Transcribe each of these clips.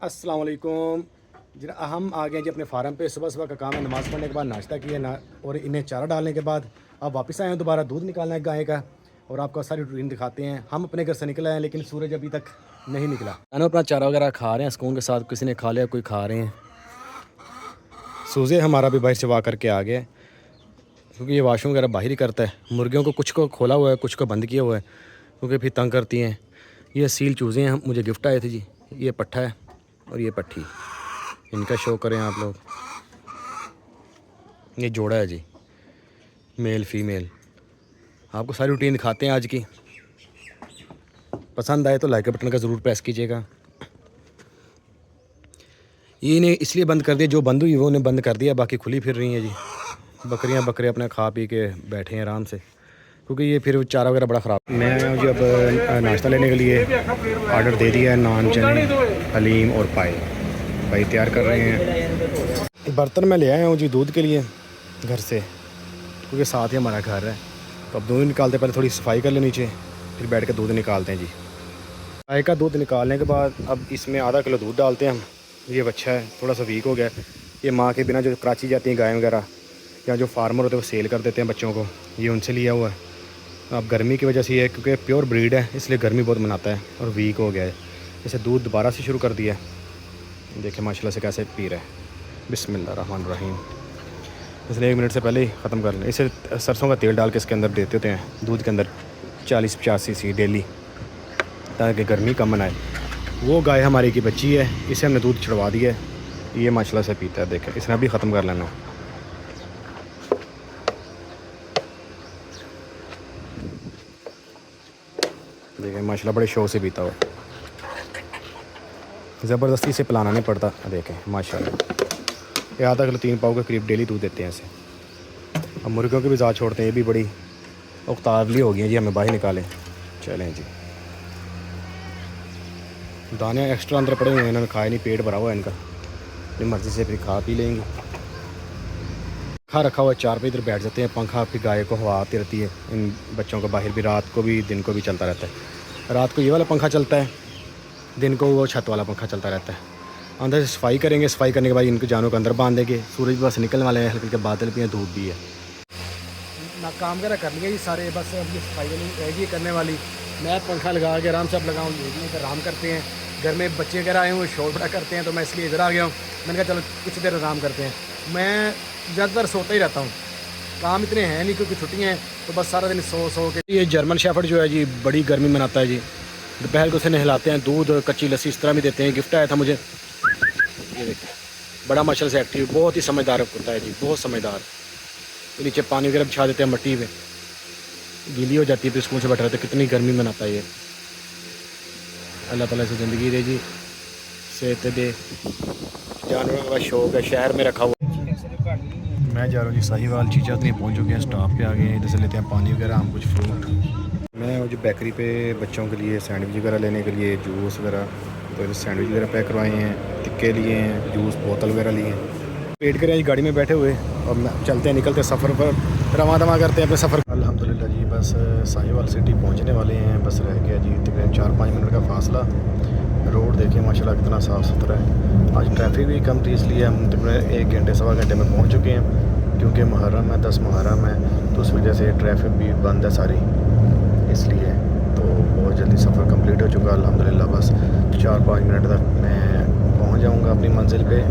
अस्सलाम वालेकुम जी। हम आ गए जी अपने फार्म पे। सुबह सुबह का काम है, नमाज़ पढ़ने के बाद नाश्ता किया ना, और इन्हें चारा डालने के बाद अब वापस आए हैं। दोबारा दूध निकालना है गाय का, और आपको सारी रूटीन दिखाते हैं। हम अपने घर से निकले हैं लेकिन सूरज अभी तक नहीं निकला। अनु अपना चारा वगैरह खा रहे हैं सुकून के साथ, किसी ने खा लिया, कोई खा रहे हैं। सूजे हमारा भी बाहर से वा करके आ गया, क्योंकि ये वाशरूम वगैरह बाहर ही करता है। मुर्गियों को कुछ को खोला हुआ है, कुछ को बंद किया हुआ है, क्योंकि फिर तंग करती हैं। ये सील चूज़े हैं, मुझे गिफ्ट आए थे जी। ये पट्ठा है और ये पट्ठी, इनका शो करें आप लोग। ये जोड़ा है जी, मेल फीमेल। आपको सारी रूटीन दिखाते हैं आज की। पसंद आए तो लाइक बटन का ज़रूर प्रेस कीजिएगा। ये इन्हें इसलिए बंद कर दिया, जो बंद हुई वो उन्हें बंद कर दिया, बाकी खुली फिर रही हैं जी। बकरियां बकरे अपने खा पी के बैठे हैं आराम से, क्योंकि ये फिर चारा वगैरह बड़ा ख़राब। मैं जी अब नाश्ता लेने के लिए ऑर्डर दे दिया है। नान, चने, हलीम और पाए भाई तैयार कर रहे हैं। बर्तन मैं ले आया हूँ जी दूध के लिए घर से, क्योंकि साथ ही हमारा घर है। तो अब दूध निकालते पहले थोड़ी सफाई कर ले नीचे, फिर बैठ के दूध निकालते हैं जी। गाय का दूध निकालने के बाद अब इसमें आधा किलो दूध डालते हैं हम। ये बच्चा है, थोड़ा सा वीक हो गया। ये माँ के बिना जो कराची जाती हैं गाय वगैरह, या जो फार्मर होते हैं वो सेल कर देते हैं बच्चों को, ये उनसे लिया हुआ है। अब गर्मी की वजह से ये है, क्योंकि प्योर ब्रीड है इसलिए गर्मी बहुत मनाता है और वीक हो गया है। इसे दूध दोबारा से शुरू कर दिया। देखें माशाल्लाह से कैसे पी रहा है। बिस्मिल्लाहिर्रहमानिर्रहीम। इसलिए 1 मिनट से पहले ही ख़त्म कर लें। इसे सरसों का तेल डाल के इसके अंदर देते होते हैं दूध के अंदर 40-50 cc डेली, ताकि गर्मी कम बनाए। वो गाय हमारी की बच्ची है, इसे हमने दूध छुड़वा दिया है। ये माशाल्लाह से पीता है। देखें इसने अभी ख़त्म कर लेना। देखें माशाल्लाह बड़े शौक से पीता हुआ, ज़बरदस्ती से पिलाना नहीं पड़ता। देखें माशाल्लाह ये आधा किलो 3 पाव के करीब डेली दूध देते हैं इसे। अब मुर्गियों की भी ज़ात छोड़ते हैं, ये भी बड़ी उकतावली हो गई है जी, हमें बाहर निकालें। चलें जी। दाने एक्स्ट्रा अंदर पड़े हुए हैं, इन्होंने खाए नहीं, पेट भरा हुआ है इनका। अपनी मर्ज़ी से फिर खा पी लेंगे। खा रखा हुआ 4 पे इधर बैठ जाते हैं। पंखा आपकी गाय को हवा आती रहती है, इन बच्चों को बाहर भी, रात को भी दिन को भी चलता रहता है। रात को ये वाला पंखा चलता है, दिन को वो छत वाला पंखा चलता रहता है। अंदर से सफाई करेंगे, सफाई करने के बाद इनको जानों को अंदर बांध देंगे। सूरज बस निकलने वाले हैं, हल्के हल्के बादल भी हैं, धूप भी है ना। काम वगैरह कर लिया जी सारे, बस अब ये सफाई रहेगी करने वाली। मैं पंखा लगा के आराम से अब लगाऊँ, इधर आराम करते हैं। घर में बच्चे वगैरह आए हुए शोर बड़ा करते हैं, तो मैं इसलिए इधर आ गया हूँ। मैंने कहा चलो कुछ देर आराम करते हैं। मैं ज़्यादातर सोता ही रहता हूँ, काम इतने हैं नहीं, क्योंकि छुट्टियाँ हैं, तो बस सारा दिन सो के। ये जर्मन शेफर्ड जो है जी बड़ी गर्मी मनाता है जी। दोपहर को उसे नहलाते हैं, दूध, कच्ची लस्सी इस तरह भी देते हैं। गिफ्ट आया था मुझे, ये देखिए बड़ा माशाल्लाह से एक्टिव, बहुत ही समझदार होता है जी, बहुत समझदार। तो नीचे पानी वगैरह बिछा देते हैं, मिट्टी पे गीली हो जाती है, फिर स्कूल से बैठा रहता है। कितनी गर्मी मनाता है ये। अल्लाह ताला से ज़िंदगी दे जी, सेहत दे। जानवरों का शौक़ है, शहर में रखा हुआ। मैं जा रहा हूँ जी साहिवाल। चीज़ा नहीं पहुँच चुके हैं, स्टॉप पे आ गए हैं। इधर से लेते हैं पानी वगैरह, हम कुछ फ्रूट। मैं जो बेकरी पे बच्चों के लिए सैंडविच वगैरह लेने के लिए, जूस वगैरह, तो सैंडविच वगैरह पैक करवाए हैं, टिक्के लिए हैं, जूस बोतल वगैरह लिए हैं। वेट करें जी गाड़ी में बैठे हुए, और चलते हैं, निकलते हैं सफ़र पर, रवा दवा करते हैं अपने सफ़र। अल्हम्दुलिल्लाह जी बस साहिवाल सिटी पहुँचने वाले हैं। बस रह गया जी तकरीबन 4-5 मिनट का फासला। रोड देखें माशाल्लाह कितना साफ़ सुथरा है। आज ट्रैफिक भी कम थी, इसलिए हम तकरीबन 1 घंटे 1.25 घंटे में पहुँच चुके हैं। क्योंकि मुहर्रम है, 10 मुहर्रम है, तो उस वजह से ट्रैफिक भी बंद है सारी, इसलिए तो बहुत जल्दी सफ़र कंप्लीट हो चुका अल्हम्दुलिल्लाह। बस 4-5 मिनट तक मैं पहुंच जाऊंगा अपनी मंजिल पे।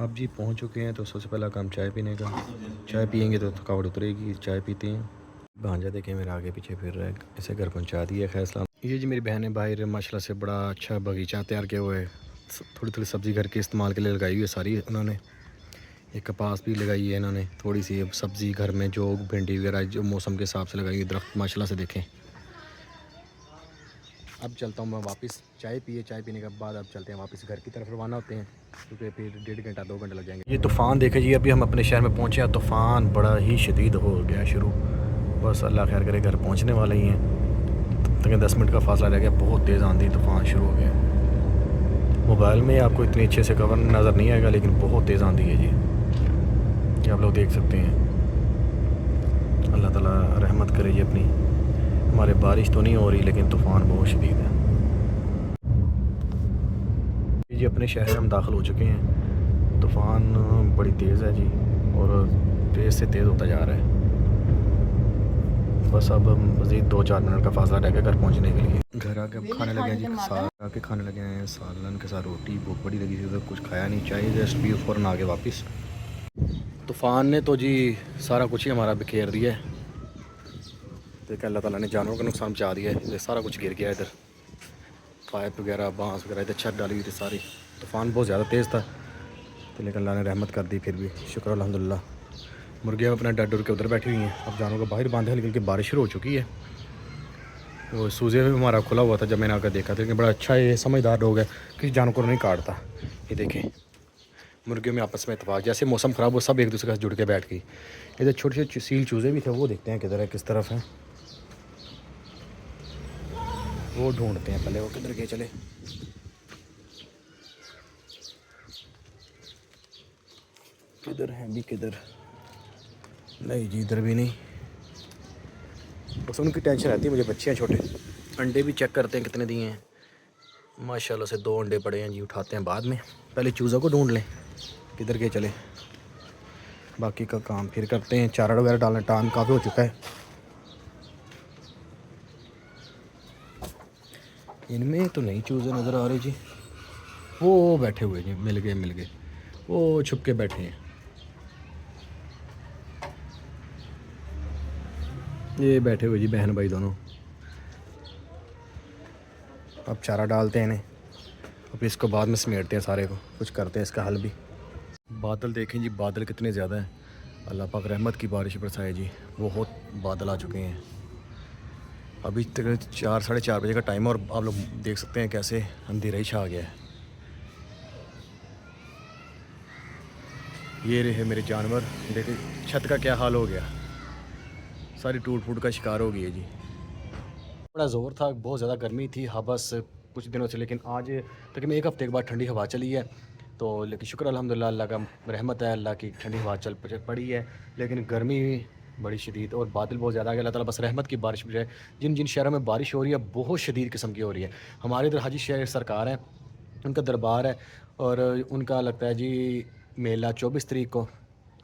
अब जी पहुंच चुके हैं, तो सबसे पहला काम चाय पीने का। चाय पियेंगे तो थकावट उतरेगी, चाय पीते हैं। भांजा देखें मेरे आगे पीछे फिर रहा है, इसे घर पहुँचा दिया। खैर सलाम। ये जी मेरी बहन है बाहर माशाल्लाह से बड़ा अच्छा बगीचा तैयार किया हुआ है। थोड़ी थोड़ी सब्ज़ी घर के इस्तेमाल के लिए लगाई हुई है सारी उन्होंने। एक कपास भी लगाई है इन्होंने, थोड़ी सी सब्ज़ी घर में जो भिंडी वगैरह जो मौसम के हिसाब से लगाई हुई दरख्त माशाल्लाह से देखें। अब चलता हूँ मैं वापस, चाय पीने के बाद अब चलते हैं वापस घर की तरफ रवाना होते हैं, क्योंकि फिर 1.5 घंटा 2 घंटे लग जाएंगे। ये तूफ़ान देखे जी, अभी हम अपने शहर में पहुँचे हैं, तूफ़ान बड़ा ही शदीद हो गया शुरू। बस अल्लाह खैर करे, घर पहुँचने वाले ही हैं। तक 10 मिनट का फासला रह गया, बहुत तेज़ आंधी तूफ़ान शुरू हो गया। मोबाइल में आपको इतनी अच्छे से कवर नज़र नहीं आएगा, लेकिन बहुत तेज़ आंधी है जी, ये आप लोग देख सकते हैं। अल्लाह ताला रहमत करे जी अपनी। हमारे बारिश तो नहीं हो रही, लेकिन तूफ़ान बहुत शदीद है। जी अपने शहर में हम दाखिल हो चुके हैं। तूफ़ान बड़ी तेज़ है जी और तेज़ से तेज़ होता जा रहा है। बस अब मज़ीद 2-4 मिनट का फासला रह गया घर पहुंचने के लिए। घर आके खाने लगे हैं जी, आके खाने लगे हैं सालन के साथ रोटी। भूख बड़ी लगी थी तो कुछ खाया नहीं, चाहिए जस्ट भी फ़ौरन आगे वापस। तूफ़ान ने तो जी सारा कुछ ही हमारा बिखेर दिया है। देखिए अल्लाह ताला ने जानवरों का नुकसान पहुँचा दिया है। सारा कुछ गिर गया इधर, पाइप वगैरह बांस वगैरह इधर छत डाली हुई थी सारी। तूफ़ान बहुत ज़्यादा तेज़ था तो लेकिन अल्लाह ने रहमत कर दी फिर भी, शुक्र अल्हम्दुलिल्लाह। मुर्गियाँ अपना डर डर के उधर बैठी हुई हैं। अब जानवरों को बाहर बांधे हल्की हल्की बारिश शुरू हो चुकी है। वो सूजे भी हमारा खुला हुआ था जब मैंने आकर देखा था, लेकिन बड़ा अच्छा ये समझदार लोग है कि जानवर नहीं काटता। ये देखें मुर्गियों में आपस में इतफाक़, जैसे मौसम ख़राब हो सब एक दूसरे के साथ जुड़ के बैठ गई। इधर छोटे छोटे सील चूज़े भी थे, वो देखते हैं किधर है किस तरफ है, वो ढूंढते हैं पहले वो किधर गए। चले किधर हैं भी, किधर नहीं जी, इधर भी नहीं। बस उनकी टेंशन रहती है मुझे, बच्चे हैं छोटे। अंडे भी चेक करते हैं कितने दिए हैं। माशाल्लाह से 2 अंडे पड़े हैं जी, उठाते हैं बाद में, पहले चूज़ों को ढूंढ लें किधर के चले, बाकी का काम फिर करते हैं। चारा वगैरह डालना टाइम काफ़ी हो चुका है। इनमें तो नहीं चूज़े नज़र आ रहे जी, वो बैठे हुए जी, मिल गए, वो छुप के बैठे हैं। ये बैठे हुए जी बहन भाई दोनों। अब चारा डालते हैं इन्हें, अब इसको बाद में समेटते हैं, सारे को कुछ करते हैं इसका हल भी। बादल देखें जी, बादल कितने ज़्यादा हैं। अल्लाह पाक रहमत की बारिश बरसाए जी, बहुत बादल आ चुके हैं। अभी तक 4 साढ़े 4 बजे का टाइम है और आप लोग देख सकते हैं कैसे अंधेरा ही छा गया है। ये रहे मेरे जानवर, देखिए छत का क्या हाल हो गया, सारी टूट फूट का शिकार हो गई है जी। बड़ा ज़ोर था, बहुत ज़्यादा गर्मी थी हाँ बस कुछ दिनों से, लेकिन आज तकरीबन 1 हफ़्ते के बाद ठंडी हवा चली है। तो लेकिन शुक्र अल्हम्दुलिल्लाह, अल्लाह का रहमत है, अल्लाह की ठंडी हवा चल पड़ी है। लेकिन गर्मी बड़ी शदीद और बादल बहुत ज़्यादा आ गया। अल्लाह ताला बस रहमत की बारिश भी है। जिन जिन शहरों में बारिश हो रही है बहुत शदीद किस्म की हो रही है। हमारे इधर हाजी शहर सरकार है, उनका दरबार है और उनका लगता है जी मेला 24 तारीख को,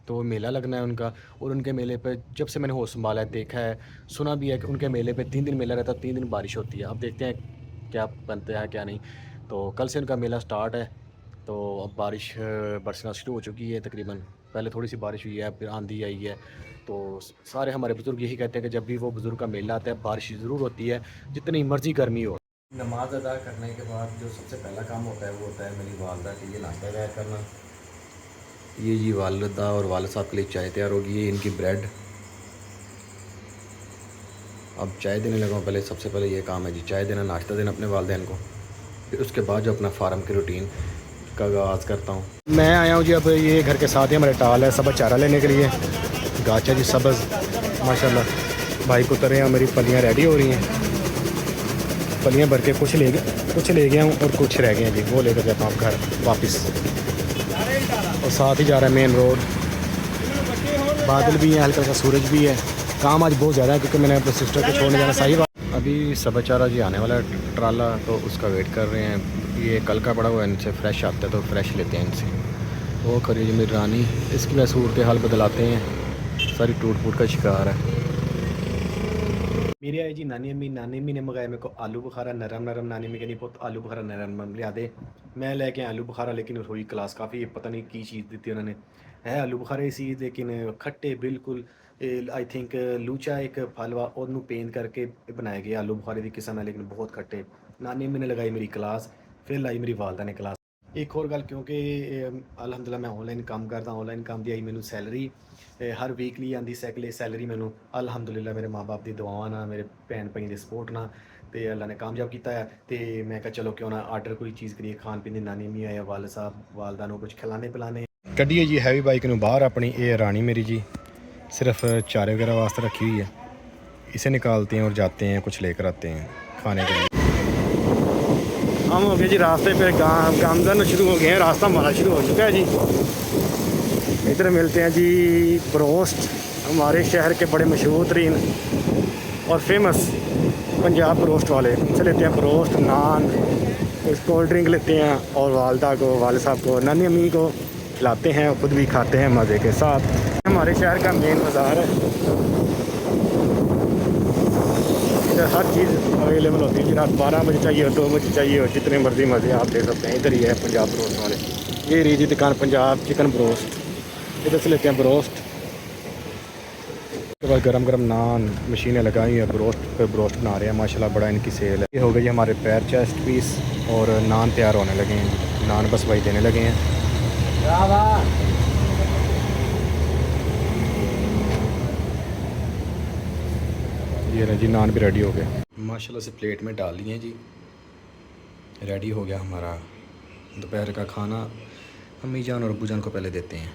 तो मेला लगना है उनका। और उनके मेले पे जब से मैंने होश संभाला है, देखा है, सुना भी है कि उनके मेले पे 3 दिन मेला रहता है, 3 दिन बारिश होती है। अब देखते हैं क्या बनता है क्या नहीं। तो कल से उनका मेला स्टार्ट है, तो अब बारिश बरसना शुरू हो चुकी है तकरीबन। पहले थोड़ी सी बारिश हुई है, फिर आंधी आई है। तो सारे हमारे बुज़ुर्ग यही कहते हैं कि जब भी वो बुज़ुर्ग का मेला आता है बारिश ज़रूर होती है, जितनी मर्ज़ी गर्मी हो। नमाज अदा करने के बाद जो सबसे पहला काम होता है वो होता है मेरी वालदा के लिए नाश्ता तैयार करना। ये जी वालदा और वालिद साहब के लिए चाय तैयार होगी, ये इनकी ब्रेड। अब चाय देने लगा हूँ, पहले सबसे पहले ये काम है जी, चाय देना, नाश्ता देना अपने वालिदैन को। फिर उसके बाद जो अपना फार्म की रूटीन का आगाज़ करता हूँ। मैं आया हूँ जी, अब ये घर के साथ ही हमारे टाल है, सबज़ चारा लेने के लिए। गाचा जी सबज़ माशाल्लाह, भाई को उतरे हैं, मेरी फलियाँ रेडी हो रही हैं। फलियाँ भर के कुछ ले गया हूँ और कुछ रह गए हैं जी, वो लेकर जाता हूँ घर वापस। और साथ ही जा रहा है मेन रोड। बादल भी है, हल्का सा सूरज भी है। काम आज बहुत ज़्यादा है क्योंकि मैंने अपने सिस्टर को छोड़ने जाना। सही बात, अभी सबज़ चारा जी आने वाला है ट्राला, तो उसका वेट कर रहे हैं। ये कल का पड़ा हुआ है, इनसे फ्रेश आता है तो फ्रेश लेते हैं इनसे। वो खरी जी मेरी रानी, इसकी वजह सूरत हाल बदलाते हैं, सारी टूट फूट का शिकार है। मेरी आई जी नानी अम्मी ने मंगाया मेरे को आलू बुखारा नरम नरम। नानी अम्मी कहनी पुत आलू बुखारा नरम लिया दे। मैं लेके आलू बुखारा, लेकिन हुई क्लास काफ़ी, पता नहीं की चीज़ दी थी उन्होंने। है आलू बुखारा ही सी, लेकिन खट्टे बिल्कुल। आई थिंक लूचा एक फलवा और पेन करके बनाए गए आलू बुखारे की किस्म है, लेकिन बहुत खट्टे। नानी अम्मी ने लगाई मेरी क्लास, फिर लाई मेरी वालदा ने क्लास। एक और गल, क्योंकि अलहमदुलिल्लाह मैं ऑनलाइन काम करता, ऑनलाइन काम दी आई मैनू सैलरी हर वीकली आंदी सैलरी मैनू अलहमदुलिल्लाह मेरे माँ बाप की दुआवां ना, मेरे भैन भाई की सपोर्ट ना, तो अल्लाह ने कामयाब किया है। तो मैं कहा चलो क्यों ना आर्डर कोई चीज़ करिए, खान पीन की। नानी अम्मी आया, वाल साहब वालदा कुछ खिलाने पिलाने। कड्डिए जी हैवी बाइक नू बाहर अपनी, ये रानी मेरी जी सिर्फ चारे वगैरह वास्ते रखी हुई है, इसे निकालते हैं और जाते हैं कुछ लेकर आते हैं खाने के लिए। हम हो गए जी रास्ते पे, गामगन शुरू हो गए हैं, रास्ता हमारा शुरू हो चुका है जी। इधर मिलते हैं जी ब्रोस्ट, हमारे शहर के बड़े मशहूर तरीन और फेमस पंजाब ब्रोस्ट वाले। उनसे लेते हैं ब्रोस्ट, नान, कुछ कोल्ड ड्रिंक लेते हैं और वालदा को, वाले साहब को, नानी अम्मी को खिलाते हैं और ख़ुद भी खाते हैं मज़े के साथ। हमारे शहर का मेन बाज़ार है, इधर हर चीज़ अवेलेबल होती है। रात 12 बजे चाहिए हो, 2 बजे चाहिए हो, जितने मर्ज़ी मज़े आप ले सकते हैं। इधर ही है पंजाब ब्रोस्ट वाले, ये रही जी दुकान पंजाब चिकन ब्रोस्ट। इधर से लेते हैं ब्रोस्ट, उसके बाद गरम गरम नान मशीनें लगाई हैं, ब्रोस्ट पे ब्रोस्ट बना रहे हैं माशाल्लाह, बड़ा इनकी सेल है। ये हो गई हमारे पैर चेस्ट पीस और नान तैयार होने लगे हैं, नान बस भाई देने लगे हैं। ये रहे जी नान भी रेडी हो गए माशाल्लाह से, प्लेट में डाल लिए जी। रेडी हो गया हमारा दोपहर का खाना। अम्मी जान और अब्बू जान को पहले देते हैं।